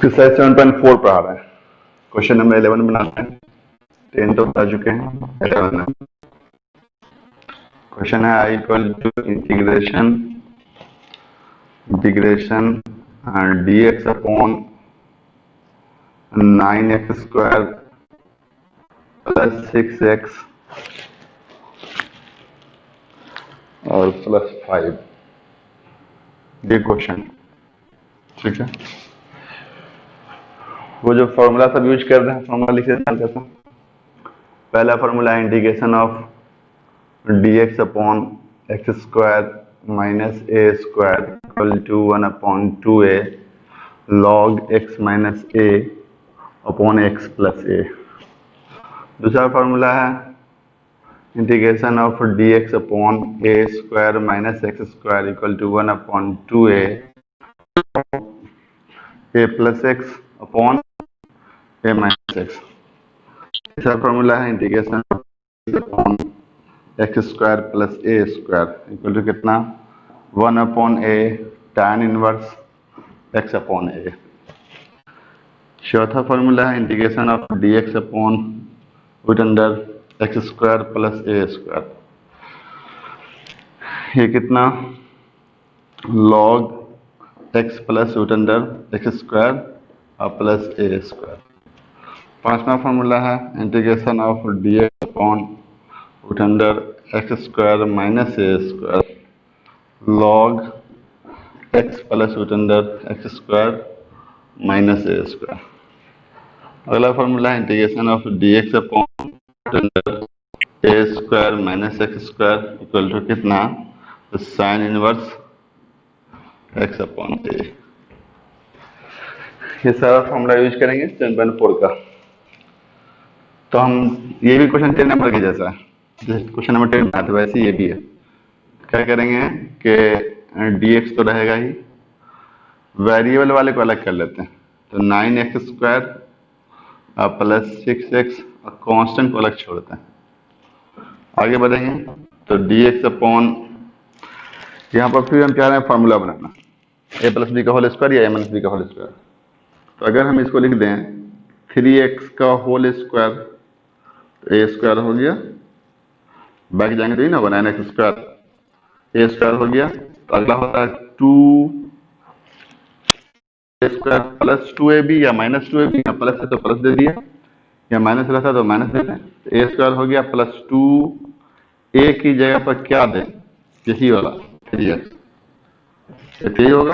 Exercise 7.4 पढ़ा रहे हैं। क्वेश्चन नंबर 11 बनाते हैं। 10 तो बता चुके हैं, 11 है। क्वेश्चन है I equal to integration dx upon 9x square plus 6x और प्लस 5। ये क्वेश्चन ठीक है। वो जो फॉर्मूला सब यूज कर रहे हैं, फॉर्मूला लिख देते हैं कैसा। पहला फॉर्मूला है integration of dx upon x square minus A square equal to 1/2a log x minus a upon x plus a. दूसरा फॉर्मूला है integration of dx upon a square minus x square equal to 1/2a a plus x upon a minus x. तीसरा formula है integration upon x square plus a square equal to कितना 1/a tan inverse x upon a. चौथा formula है integration of dx upon root under x square plus a square. ये कितना log x plus root under x square और plus a square. पांचवा formula है integration of dx upon root under x square minus A square log x plus root under x square minus A square. अगला formula है integration of dx upon root under a square minus x square equal to कितना तो sine inverse x upon a. ये सारा formula use करेंगे 7.4 का। तो हम ये भी क्वेश्चन 10 नंबर के जैसा है, जैसे क्वेश्चन नंबर 10 था वैसे ये भी है। क्या करेंगे कि dx तो रहेगा ही, वेरिएबल वाले को अलग कर लेते हैं। तो 9x स्क्वायर प्लस 6x और कांस्टेंट को अलग छोड़ते हैं। आगे बढ़ेंगे तो dx अपॉन यहाँ पर फिर हम चाह रहे हैं फॉर्मूला बनाना a प्लस बी का होल स्क्वायर या a माइनस बी का होल स्क्वायर। तो अगर हम इसको लिख दें 3x का होल स्क्वायर तो a स्क्वायर हो गया, बैक जाएंगे तो ही ना होगा 9x स्क्वायर a स्क्वायर हो गया। तो अगला होता है 2 स्क्वायर प्लस 2ab या माइनस 2ab, या प्लस है तो प्लस दे दिया या माइनस रहता तो माइनस दे दें। तो a स्क्वायर हो गया प्लस 2a की जगह पर क्या दें, यही वाला 3x यही होगा।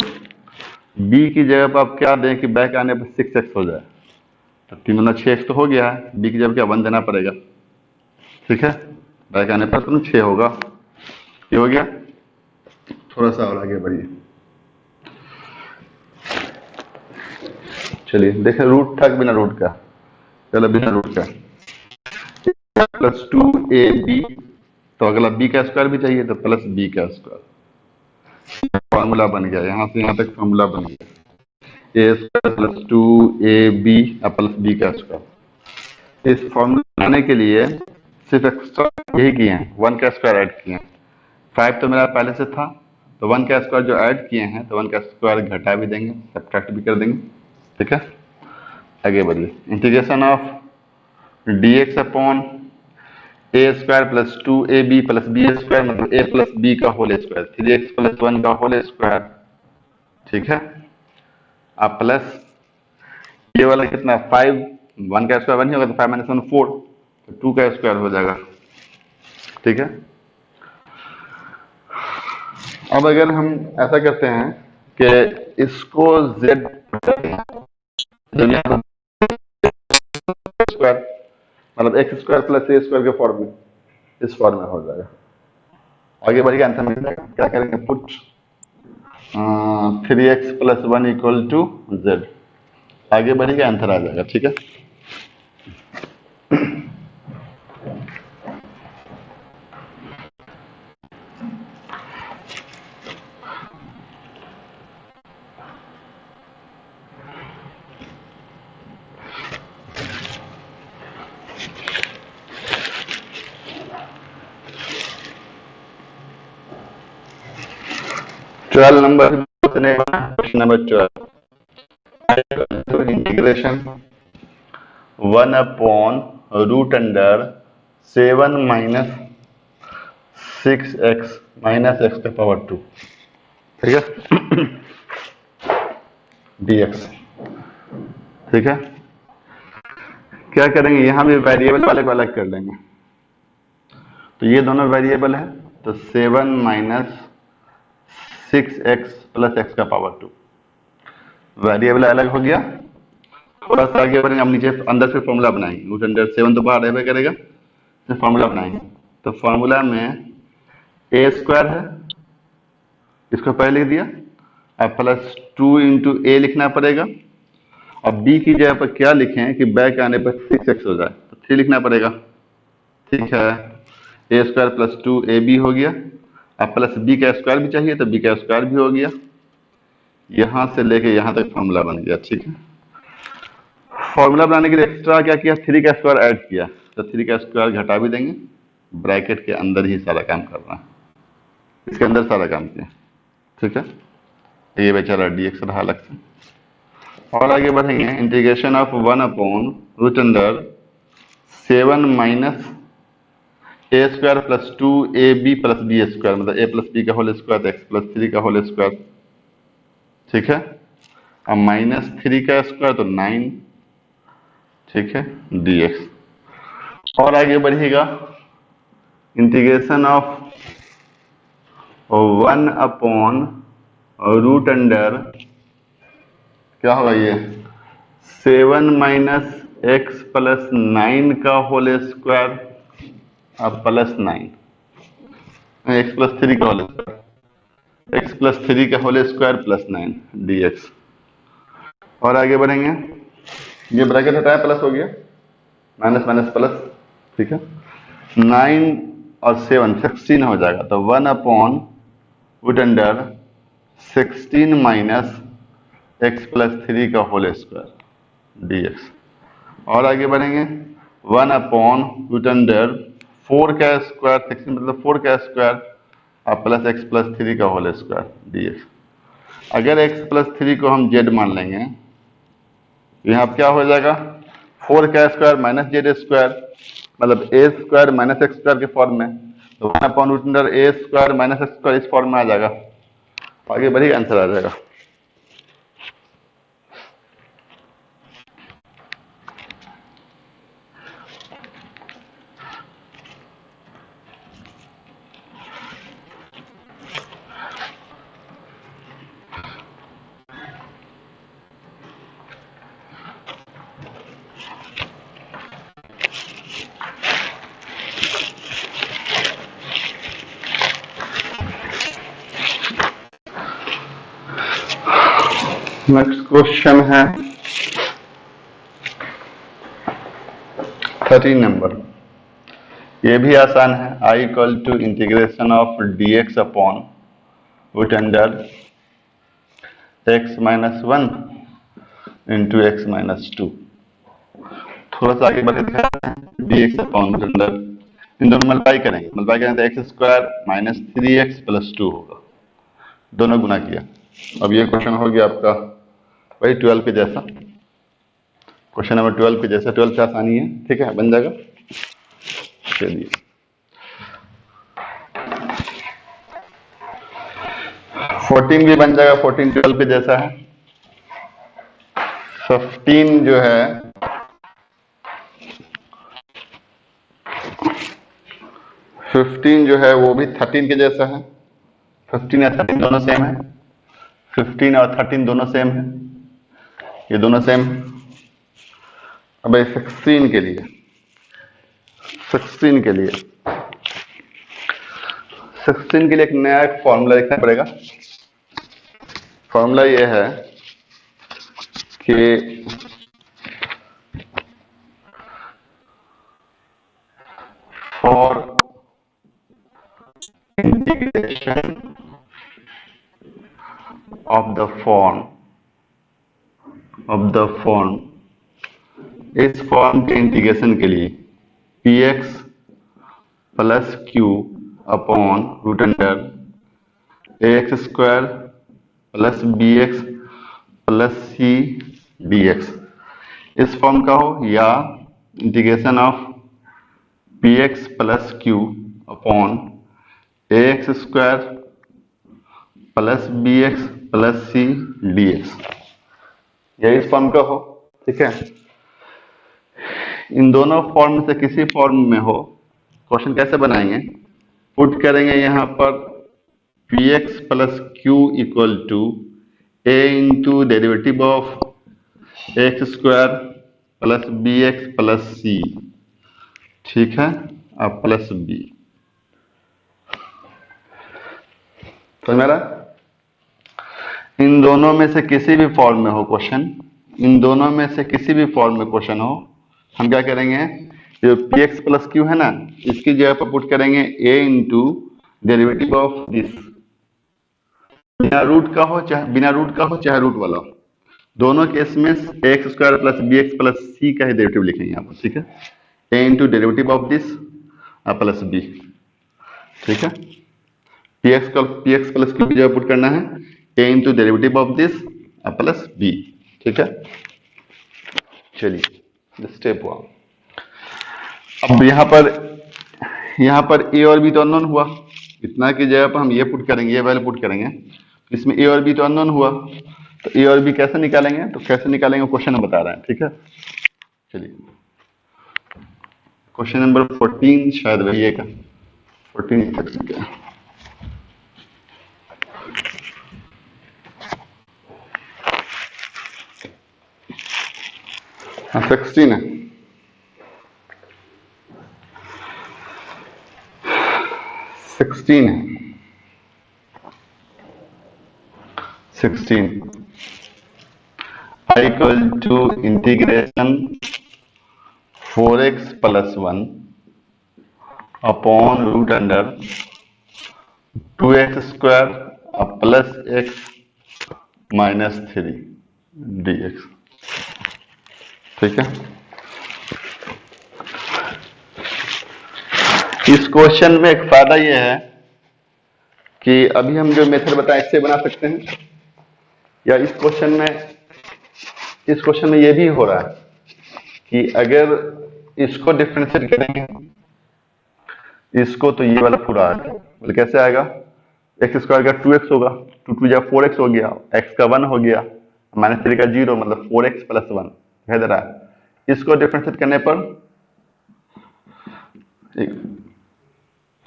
b की जगह पर आप क्या दें कि बैक आने पर 6x हो जाए। तो 3 मतलब 6x तो हो गया है, b की जगह क्या 1 देना पड़ेगा। ठीक है, बैक आने पर तो 6 होगा। ये हो गया। थोड़ा सा और आगे बढ़िए, चलिए देखें रूट था बिना रूट का। चलो बिना रूट का प्लस 2ab, तो अगला b का स्क्वायर भी चाहिए तो प्लस b का स्क्वायर। फॉर्मूला बन गया, यहाँ से यहाँ तक फॉर्मूला बन गया a square plus 2ab plus b का स्क्वायर। इस फॉर्मूला बनाने के लिए सिर्फ एक्स्ट्रा यही किए हैं, 1 का स्क्वायर ऐड किए हैं। 5 तो मेरा पहले से था, तो 1 का स्क्वायर जो ऐड किए हैं तो 1 का स्क्वायर घटा भी देंगे, सब्ट्रैक्ट भी कर देंगे। ठीक है, आगे बढ़िए। Integration of dx upon a square plus 2ab plus b square मतलब a प्लस b का होल स्क्वायर 3x प्लस 1 का होल स्क्वायर। ठीक है, अब प्लस ये वाला कितना 5, 1 का स्क्वायर 1 ही होगा तो 5 माइनस 1 4, तो 2 का स्क्वायर हो जाएगा। ठीक है, अब अगर हम ऐसा करते हैं कि इसको z स्क्वायर मतलब x square plus a square के फॉर्म में, इस फॉर्म में हो जाएगा। आगे बढ़िएगा, आंसर मिल जाएगा। क्या करेंगे, put 3x plus 1 equal to z। आगे बढ़िएगा, आंसर आ जाएगा। ठीक है, question number 12। Integration 1/√7 minus 6x minus x का पावर 2, ठीक है, dx, ठीक है। क्या करेंगे, यहां भी वेरिएबल वाले को अलग कर लेंगे। तो ये दोनों वेरिएबल है, तो 7 माइनस 6x प्लस x का पावर 2 वेरिएबल अलग हो गया। थोड़ा सा आगे बढ़ेंगे, हम नीचे अंदर से फॉर्मूला बनाएंगे। रूट अंडर 7 तो बाहर रहने करेगा, तो फॉर्मूला बनाएंगे। तो फॉर्मूला में ए स्क्वायर है, इसको पहले लिख दिया, अब प्लस 2 इंटू ए लिखना पड़ेगा। अब बी की जगह पर क्या लिखें कि बैक आने पर 6x हो जाए, तो 3 लिखना पड़ेगा, ठीक है। ए स्क्वायर प्लस 2 ए बी हो गया। अब प्लस बी का स्क्वायर भी चाहिए, तो बी का स्क्वायर भी हो गया। यहां से लेके यहां तक फॉर्मूला बन गया, ठीक है। फॉर्मूला बनाने के लिए एक्स्ट्रा क्या किया, 3 का स्क्वायर ऐड किया, तो 3 का स्क्वायर घटा भी देंगे। ब्रैकेट के अंदर ही सारा काम करना है, इसके अंदर सारा काम किया, ठीक है। ये बेचारा dx रहा अलग से। और आगे बढ़ेंगे, integration of 1/√7 minus A square plus 2ab plus B square, मतलब a प्लस बी का होल स्क्वायर एक्स प्लस 3 का होल स्क्वायर, ठीक है। अब माइनस 3 का स्क्वायर तो 9, ठीक है, dx। और आगे बढ़िएगा, इंटीग्रेशन ऑफ 1/√, क्या होगा ये, 7 माइनस एक्स प्लस 9 का होल स्क्वायर, अब प्लस 9 एक्स प्लस 3 का होल स्क्वायर, एक्स प्लस 3 का होल स्क्वायर प्लस 9 dx। और आगे बढ़ेंगे, ये ब्रैकेट हटाया, प्लस हो गया, माइनस माइनस प्लस, ठीक है। 9 और 7 16 हो जाएगा, तो 1/√16 माइनस एक्स प्लस 3 का होल स्क्वायर dx। और आगे बढ़ेंगे, 1/√4 का स्क्वायर, 16 मतलब 4 का स्क्वायर, और प्लस एक्स प्लस 3 का होल स्क्वायर dx। अगर x प्लस 3 को हम z मान लेंगे, यहाँ क्या हो जाएगा, 4 का स्क्वायर माइनस जेड स्क्वायर, मतलब ए स्क्वायर माइनस एक्स स्क्वायर के फॉर्म में, तो 1/√a square minus x square इस फॉर्म में आ जाएगा। आगे बढ़िए, आंसर आ जाएगा। नेक्स्ट क्वेश्चन है 13 नंबर, ये भी आसान है। I equal to integration of dx upon root under x minus 1 into X minus 2। थोड़ा सा आगे बढ़ के dx अपॉन रूट अंडर, इन दोनों मल्टीप्लाई करेंगे, मल्टीप्लाई करेंगे तो x square minus 3x plus 2 होगा, दोनों गुना किया। अब ये क्वेश्चन हो गया आपका वही 12 के जैसा, क्वेश्चन नंबर 12 के जैसा, 12 से आसानी है, ठीक है, बन जाएगा। चलिए 14 भी बन जाएगा, 14 12 के जैसा है। 15 जो है, 15 जो है वो भी 13 के जैसा है। 15 या 13 दोनों सेम है, 15 और 13 दोनों सेम है, ये दोनों सेम है। अब 16 के लिए, 16 के लिए, 16 के लिए एक नया एक फॉर्मूला लिखना पड़ेगा। फॉर्मूला ये है कि for integration of the form, इस फॉर्म के इंटीग्रेशन के लिए px plus Q upon root under ax square plus bx plus c dx इस फॉर्म का हो, या integration of P x plus Q upon A X square plus B x plus C D X, यह इस form का हो। ठीक है, इन दोनों फॉर्म में से किसी फॉर्म में हो, क्वेश्चन कैसे बनाएंगे, पुट करेंगे यहां पर p x plus Q equal to A into derivative of x square plus B x plus c. ठीक है, अब प्लस बी। समझ में आ रहा? इन दोनों में से किसी भी फॉर्म में हो क्वेश्चन, इन दोनों में से किसी भी फॉर्म में क्वेश्चन हो, हम क्या करेंगे, जो पी एक्स प्लस क्यू है ना, इसकी जगह पर पुट करेंगे ए इंटू डेरिवेटिव ऑफ दिस, बिना रूट का हो चाहे बिना रूट का हो चाहे रूट वाला हो, दोनों केस में x square plus B x plus c का ही डेरिवेटिव लिखेंगे यहाँ पर। ठीक है, a into derivative of this plus B. ठीक है, पी एक्स प्लस क्यू की जगह पुट करना है a into derivative of this plus B. ठीक है, चलिए स्टेप 1। अब यहाँ पर ए और बी तो अननोन हुआ, इतना की जगह पर हम ये पुट करेंगे, ये वैल्यू पुट करेंगे, इसमें ए और बी तो अननोन हुआ, तो ए और बी कैसे निकालेंगे, तो कैसे निकालेंगे क्वेश्चन में बता रहे हैं। ठीक है, चलिए क्वेश्चन नंबर 14 शायद वही है का 14 का 16 है। 16 है 16 I equal to integration 4x plus 1 upon root under 2x square plus x minus 3 dx। ठीक है, इस क्वेश्चन में एक फायदा यह है कि अभी हम जो मेथड बताएं इससे बना सकते हैं, या इस क्वेश्चन में यह भी हो रहा है कि अगर इसको डिफरेंशिएट करेंगे इसको, तो ये वाला पूरा आएगा, मतलब कैसे आएगा, एक्स स्क्वायर का 2x होगा, 2 2 जा 4x हो गया, x का 1 हो गया, माइनस 3 का 0, मतलब 4x प्लस 1 दिखाई दे रहा है। इसको डिफरेंशिएट करने पर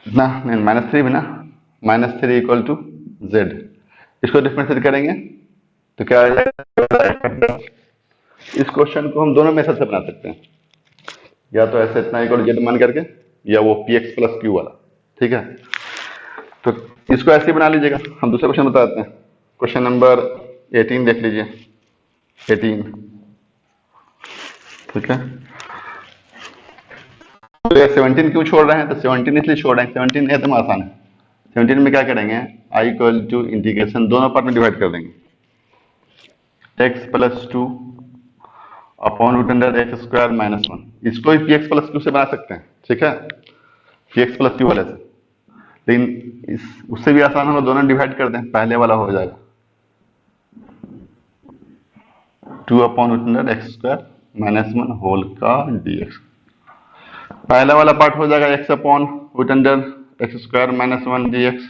ना नहीं, माइनस 3 भी ना, माइनस 3 इक्वल टू जेड, इसको डिफरेंशिएट करेंगे तो क्या आ जाएगा। इस क्वेश्चन को हम दोनों मेथड से बना सकते हैं, या तो ऐसे इतना इक्वल जेड मान करके, या वो पी एक्स प्लस क्यू वाला। ठीक है, तो इसको ऐसे ही बना लीजिएगा। हम दूसरा क्वेश्चन बता देते हैं, क्वेश्चन नंबर 18 देख लीजिए, 18। ठीक है, तो ये 17 क्यों छोड़ रहे हैं, तो 17 इसलिए छोड़ रहे हैं, 17 एकदम आसान है। 17 में क्या करेंगे, आई इक्वल टू इंटीग्रेशन दोनों पार्ट में डिवाइड कर देंगे, X plus 2 upon root under x square minus 1, इसको भी पी एक्स प्लस क्यू से बना सकते हैं। ठीक है, पी एक्स प्लस क्यू वाले से, लेकिन उससे भी आसान होगा, दोनों डिवाइड कर दें, पहले वाला हो जाएगा 2 upon root under x square minus 1 whole का dx। पहला वाला पार्ट हो जाएगा x upon root under x square minus 1 dx,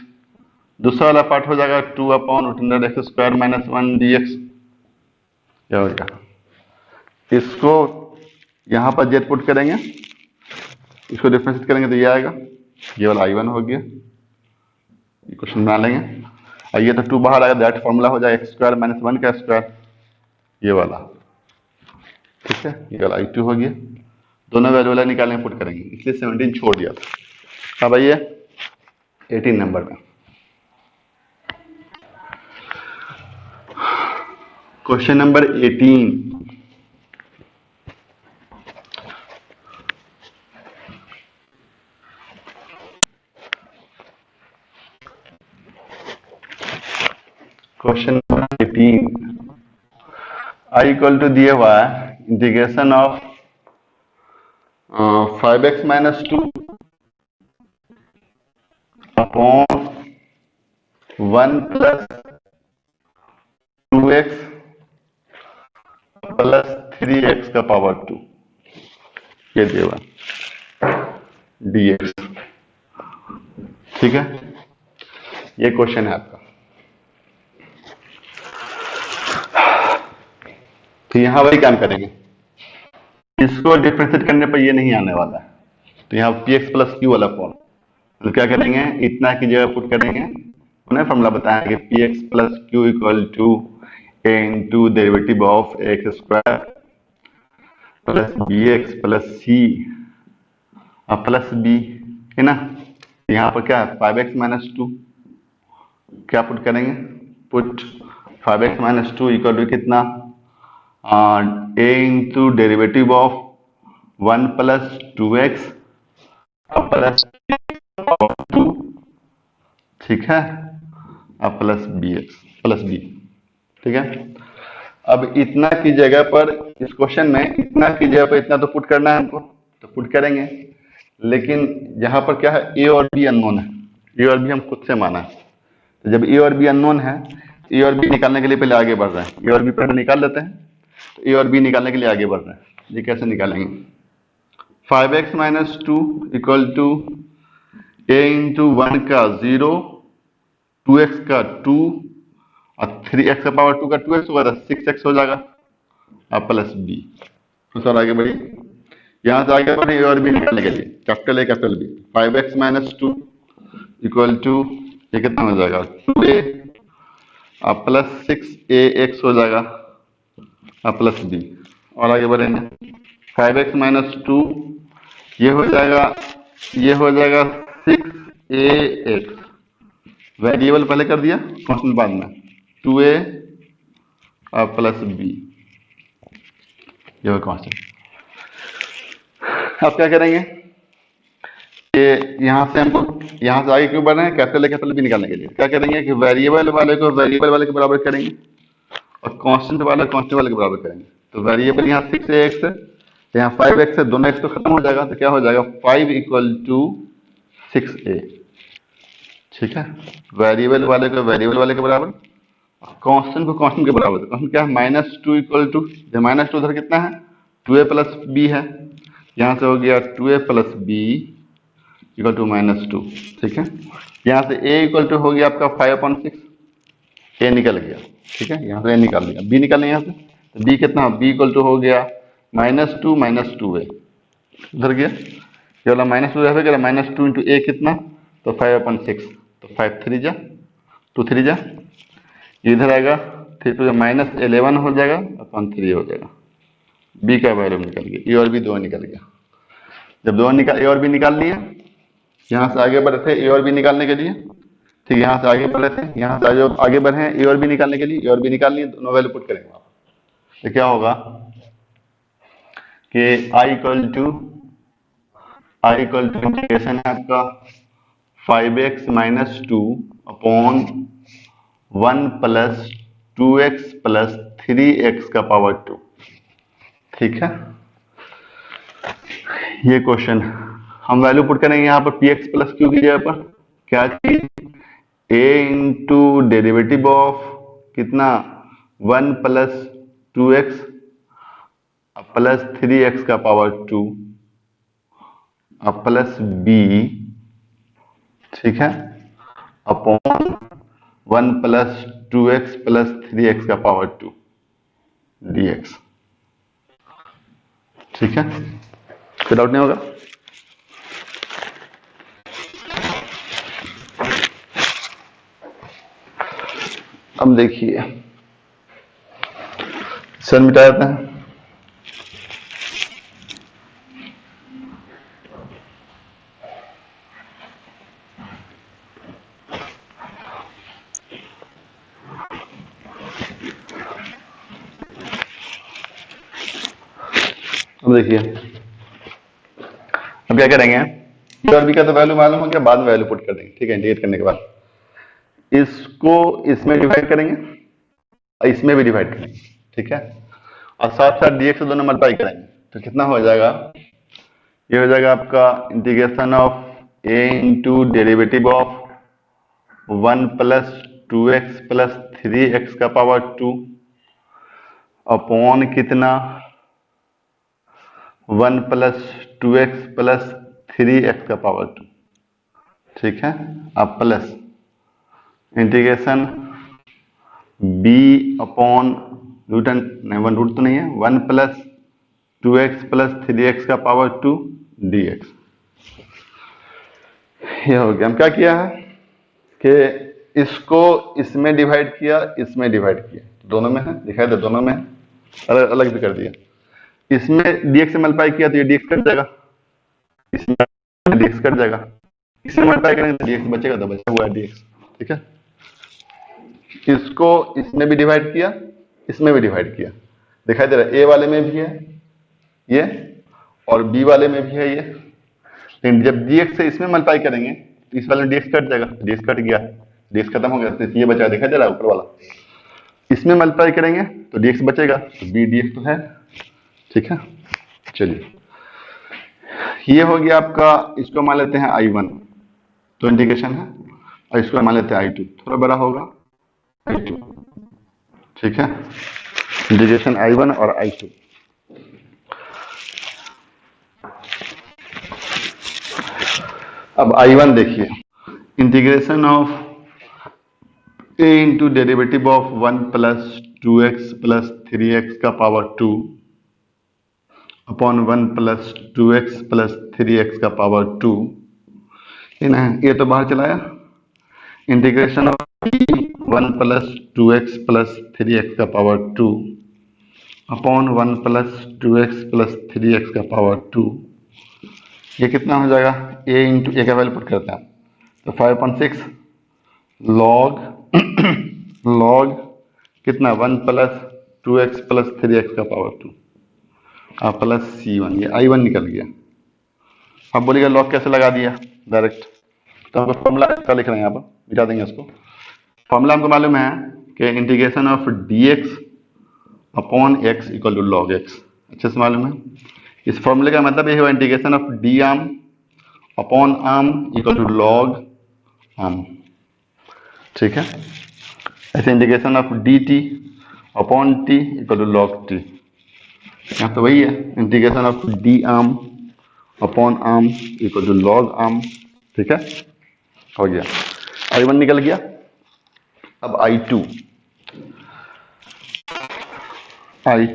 दूसरा वाला पार्ट हो जाएगा 2 upon root under x square minus 1 dx। क्या हो गया, इसको यहां पर जेड पुट करेंगे, इसको डिफरेंशिएट करेंगे तो ये आएगा, ये वाला I1 हो गया, ये क्वेश्चन बना लेंगे। और ये तो 2 बाहर आएगा, दैट फॉर्मूला हो जाएगा एक्स स्क्वायर माइनस 1 का स्क्वायर, ये वाला। ठीक है, ये वाला I2 हो गया, दोनों वैल्यू वाला निकालने पुट करेंगे, इसलिए 17 छोड़ दिया था। अब आइए 18 नंबर में, question number 18। Question number 18, I equal to दिया हुआ है integration of 5x minus 2 upon 1 plus 2x 3x का पावर 2, ये दिया हुआ dx। ठीक है, ये क्वेश्चन है आपका। तो यहां वही काम करेंगे, इसको डिफरेंशिएट करने पर ये नहीं आने वाला है, तो यहाँ px प्लस क्यू वाला फॉर्म, तो क्या करेंगे, इतना की जगह पुट करेंगे, उन्हें फॉर्मूला बताया कि px plus Q equal to a into derivative of x square plus B x plus C plus B, है ना। यहाँ पर क्या है, 5x माइनस 2, क्या पुट करेंगे, put 5x minus 2 equal to कितना, a into derivative of 1 plus 2x plus 2, ठीक है, अब plus B x plus B. ठीक है, अब इतना की जगह पर इस क्वेश्चन में इतना की जगह पर इतना तो पुट करना है हमको, तो पुट करेंगे, लेकिन यहाँ पर क्या है, ए और बी अननोन है, ए और बी हम खुद से माना है, तो जब ए और बी अननोन है, ए और बी निकालने के लिए पहले आगे बढ़ रहे हैं, ए और बी पहले निकाल लेते हैं, तो ए और बी निकालने के लिए आगे बढ़ रहे हैं। ये कैसे निकालेंगे, 5x minus 2 equal to A into 1 का 0, 2x का 2 और 3x का पावर 2 का 2x होगा तो 6x हो जाएगा, अब प्लस बी। तो सर आगे बढ़िए, यहां से आगे बढ़े ए और बी निकालने के लिए, capital A capital B, 5x minus 2 equal to ये कितना हो जाएगा, 2a अब प्लस 6ax हो जाएगा, अब प्लस बी। और आगे बढ़ेंगे, 5x माइनस 2 ये हो जाएगा 6ax, वेरिएबल पहले कर दिया, कांस्टेंट बाद में, 2a और प्लस बी, ये कांस्टेंट। अब क्या करेंगे, कि यहां से हमको यहां से आगे क्यों बढ़ रहे हैं, कैपिटल ए कैपिटल बी निकालने के लिए क्या करेंगे कि वेरिएबल वाले को वेरिएबल वाले के बराबर करेंगे और कांस्टेंट वाले कांस्टेंट वाले के बराबर करेंगे। तो वेरिएबल यहाँ 6ax है, यहाँ 5x है, दोनों x तो खत्म हो जाएगा, तो क्या हो जाएगा 5 इक्वल टू 6a। ठीक है, वेरिएबल वाले को वेरिएबल वाले के बराबर, कांस्टेंट को कांस्टेंट के बराबर। कांस्टेंट क्या है, माइनस 2 इक्वल टू, माइनस 2 उधर कितना है, 2a प्लस बी है, यहाँ से हो गया 2a plus B equal to minus 2। ठीक है, यहाँ से a इक्वल टू हो गया आपका 5/6, a निकल गया। ठीक है, यहाँ से a निकाल दिया, b निकालने यहाँ से, तो b कितना, b इक्वल टू हो गया -2 माइनस 2a, उधर गया ये वाला -2 यहाँ पे गया, -2 इंटू a कितना, तो 5/6, तो 5 3 जा 2 3 जा, इधर आएगा 3 तो -11 हो जाएगा अपन 3 हो जाएगा, b का वैल्यू निकल गया, a और b दोनों निकल गया। जब दोनों निकाल, a और b निकाल लिए, यहाँ से आगे बढ़े थे ए और बी निकालने के लिए, ठीक है, यहाँ से आगे बढ़े थे, यहाँ से जो आगे बढ़े हैं ए और बी निकालने के लिए, ए और बी निकाल लिए, दोनों वैल्यू पुट करेंगे वहां, तो क्या होगा कि आई इक्वल टू इंटीग्रेशन है आपका 5x minus 2 upon 1 plus 2x plus 3x का पावर 2। ठीक है, ये क्वेश्चन हम वैल्यू पुट करेंगे यहाँ पर px प्लस क्यू की जगह पर, क्या a इंटू डेरिवेटिव ऑफ कितना 1 प्लस 2x प्लस 3x का पावर 2 प्लस b, ठीक है, upon 1 plus 2x plus 3x का पावर 2 dx। ठीक है, कोई डाउट नहीं होगा। अब देखिए सन मिटा देते हैं, अब देखिए अब क्या करेंगे, ए और बी का तो वैल्यू मालूम हो गया, बाद में वैल्यू पुट कर देंगे। ठीक है, इंटीग्रेट करने के बाद इसको इसमें डिवाइड करेंगे और इसमें भी डिवाइड करेंगे। ठीक है, और साथ साथ dx से दोनों मल्टीप्लाई करेंगे, तो कितना हो जाएगा, ये हो जाएगा आपका integration of a into derivative of 1 plus 2x plus 3x का पावर 2 अपॉन कितना 1 प्लस 2x प्लस 3x का पावर 2, ठीक है। अब plus integration b upon root, नहीं 1 रूट तो नहीं है, 1 प्लस 2x प्लस 3x का पावर 2 dx। ये हो गया। हम क्या किया है कि इसको इसमें डिवाइड किया, इसमें डिवाइड किया, दोनों में है, दिखाई दे दोनों में है, अलग अलग भी कर दिया। इसमें dx से मल्टीप्लाई किया तो ये dx कट जाएगा, इसमें dx कट जाएगा, इसमें मल्टीप्लाई करेंगे तो dx बचेगा, तो बचा हुआ है dx, ठीक है। इसको इसमें भी डिवाइड किया, इसमें भी डिवाइड किया, दिखाई दे रहा है, a वाले में भी है ये और b वाले में भी है ये। लेकिन जब dx से इसमें मल्टीप्लाई करेंगे तो इस वाले में dx कट जाएगा, dx कट गया, dx खत्म हो गया, तो ये बचा, दिखाई दे रहा है ऊपर वाला। इसमें मल्टीप्लाई करेंगे तो dx बचेगा, तो b dx तो है, ठीक है। चलिए ये हो गया आपका, इसको मान लेते हैं I1, तो इंटीग्रेशन है, और इसको मान लेते हैं I2, थोड़ा बड़ा होगा I2, ठीक है। इंटीग्रेशन I1 और I2। अब I1 देखिए, integration of a into derivative of 1 plus 2x plus 3x का power 2 upon 1 plus 2x plus 3x का पावर 2, ये तो बाहर चलाया। Integration of 1 plus 2x plus 3x का power 2 upon 1 plus 2x plus 3x का पावर 2, ये कितना हो जाएगा, a इंटू ए का वैल्यू पुट करते हैं, तो 5/6 लॉग लॉग कितना 1 प्लस 2x प्लस 3x का पावर 2 प्लस C1, ये I1 निकल गया। अब बोलिएगा लॉग कैसे लगा दिया डायरेक्ट, तो हमको फॉर्मूला क्या लिख रहे हैं, यहाँ पर मिटा देंगे उसको। फॉर्मूला हमको मालूम है कि integration of dx upon x equal to log x, अच्छे से मालूम है। इस फॉर्मूले का मतलब ये हुआ integration of d r upon r equal to log r, ठीक है। ऐसे integration of dt upon t equal to log t, यहाँ तो वही है, integration of d r upon r equal to log r, ठीक है, हो गया। I1 निकल गया। अब I2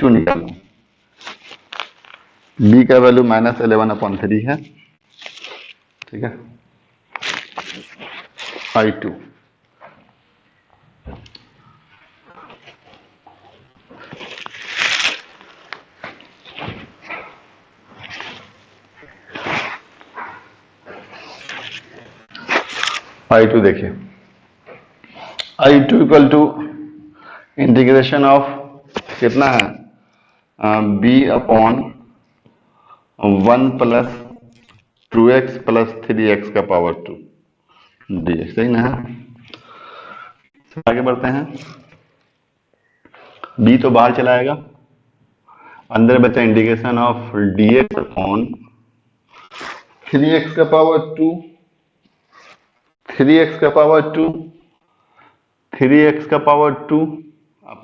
निकालो, b का वैल्यू -11/3 है, ठीक है। I2 I2 देखिए, I2 equal to integration of कितना है, b upon 1 plus 2x plus 3x का पावर 2 dx, सही ना है। आगे बढ़ते हैं, b तो बाहर चलाएगा, अंदर बचा integration of dx upon 3x का पावर 2, 3x का पावर 2, 3x का पावर 2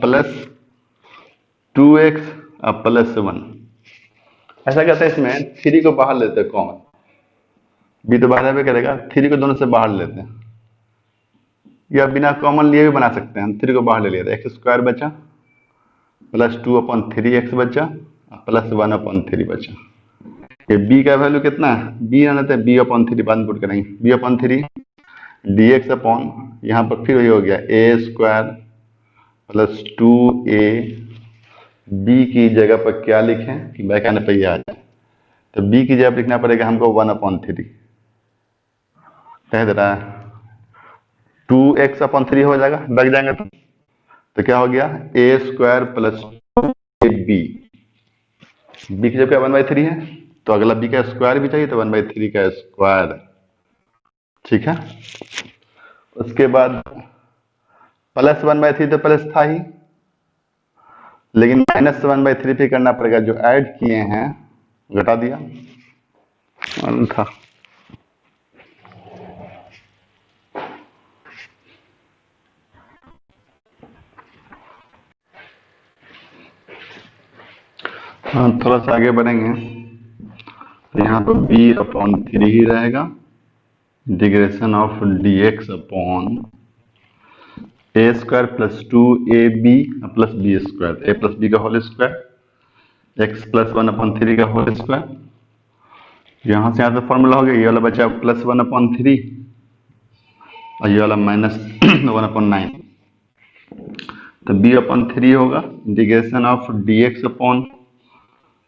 प्लस 2x प्लस 1। ऐसा कहते हैं, इसमें 3 को बाहर लेते हैं कॉमन, b तो बाहर भी करेगा, 3 को दोनों से बाहर लेते हैं, या बिना कॉमन लिए भी बना सकते हैं। हम 3 को बाहर ले लिया, x स्क्वायर बचा प्लस 2/3x बचा प्लस 1/3 बचा। ये b का वैल्यू कितना है, b आना है, b/3 बाद में पुट करेंगे, b/3 dx अपॉन, यहाँ पर फिर वही हो गया a square plus 2a, b की जगह पर क्या लिखें कि बैक आने पर ये आ जाए, तो b की जगह पर लिखना पड़ेगा हमको 1/3, कह दे रहा है 2x/3 हो जाएगा, लग जाएंगे तो क्या हो गया a square plus 2ab, b की जगह 1/3 है, तो अगला b का स्क्वायर भी चाहिए, तो 1/3 का स्क्वायर, ठीक है। उसके बाद प्लस 1/3 तो प्लस था ही, लेकिन -1/3 भी करना पड़ेगा, जो ऐड किए हैं घटा दिया, था। हाँ, थोड़ा सा आगे बढ़ेंगे। तो यहाँ पर b अपॉन 3 ही रहेगा, integration of dx upon a square plus 2ab plus b square, a plus b का whole square, x plus 1 upon 3 का होल स्क्वायर। यहाँ से यहाँ तक फॉर्मूला हो गया, ये वाला बचा प्लस 1 अपॉन 3 और ये वाला माइनस 1 अपॉन 9। तो b अपॉन 3 होगा, integration of dx upon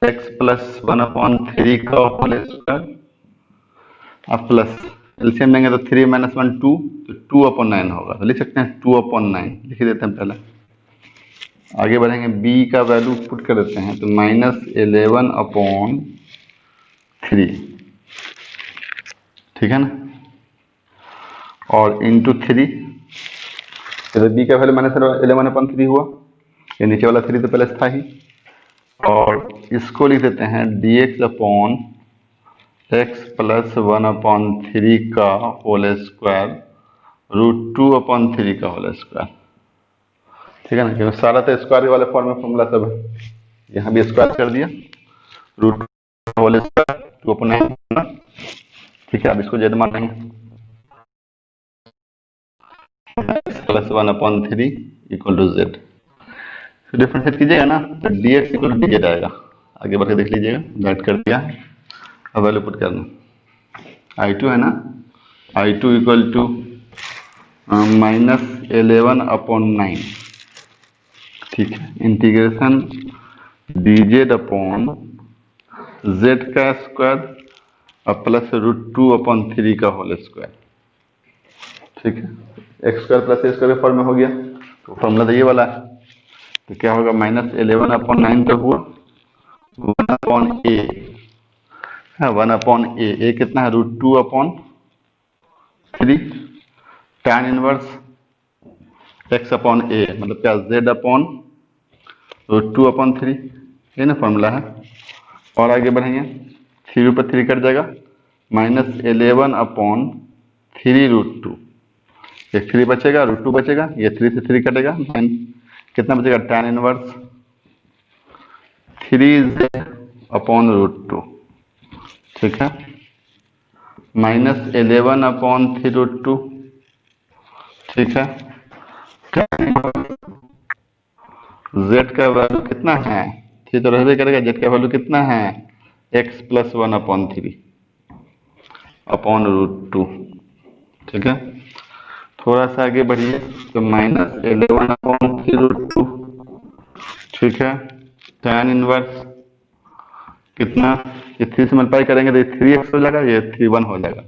x plus 1 upon 3 का होल स्क्वायर, अब प्लस एलसीएम लेंगे तो 3 माइनस 1 2, तो 2 अपॉन 9 होगा। तो लिख सकते हैं 2 अपॉन 9 लिख देते हैं पहले। आगे बढ़ेंगे, b का वैल्यू पुट कर देते हैं, तो माइनस 11 अपॉन 3, ठीक है ना, और इंटू 3, तो b का वैल्यू माइनस 11 अपॉन 3 हुआ, ये नीचे वाला 3 तो पहले था ही, और इसको लिख देते हैं dx upon x plus 1 upon 3 का होल स्क्वायर √2 अपॉन 3 का होल स्क्वायर, ठीक है ना, क्योंकि सारा तो स्क्वायर वाले फॉर्म में फॉर्मूला सब है, यहाँ भी स्क्वायर कर दिया, √2 होल स्क्वायर 2 अपॉन 9, ठीक है। अब इसको जेड मान लेंगे, plus 1 upon 3 equal to z, differentiate कीजिएगा ना तो dx इक्वल टू dz आएगा। आगे बढ़ के देख लीजिएगा, डाइट कर दिया, अब वैल्यू पुट करना, I2 है ना, I2 equal to minus 11 upon 9, ठीक है, इंटीग्रेशन dz अपॉन z का स्क्वायर और प्लस √2 अपॉन 3 का होल स्क्वायर, ठीक है, x square plus a square form में हो गया, तो फॉर्मूला तो ये वाला है, तो क्या होगा माइनस 11 अपॉन 9 तो हुआ 1 अपॉन ए, 1 अपॉन ए कितना है √2 upon 3, tan inverse x upon a मतलब क्या z अपॉन √2 अपॉन 3, ये ना फॉर्मूला है। और आगे बढ़ेंगे, 3 ऊपर 3 कट जाएगा, माइनस 11 अपॉन 3√2, ये 3 बचेगा, √2 बचेगा, ये 3 से 3 कटेगा, कितना बचेगा tan इनवर्स 3z अपॉन √2, ठीक है, माइनस 11 अपॉन 3√2, ठीक है, z का वैल्यू कितना है, 3 तो रहबे करेगा, z का वैल्यू कितना है x प्लस 1 अपॉन 3 अपॉन √2, ठीक है। थोड़ा सा आगे बढ़िए, तो माइनस 11 अपॉन 3√2, ठीक है, tan इनवर्स कितना, ये 3 से मल्टीप्लाई करेंगे तो ये 3x हो जाएगा, ये 3 हो जाएगा,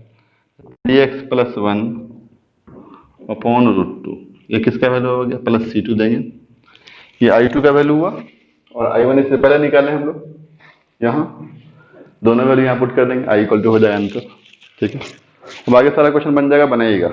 3x प्लस 1 अपॉन √2, ये किसका वैल्यू हो गया, प्लस C2 देंगे, ये I2 का वैल्यू हुआ, और I1 इससे पहले निकाले हम लोग, यहाँ दोनों वैल्यू यहाँ पुट कर देंगे, I इक्वल टू हो जाएगा आंसर, ठीक है। अब आगे सारा क्वेश्चन बन जाएगा, बनाइएगा।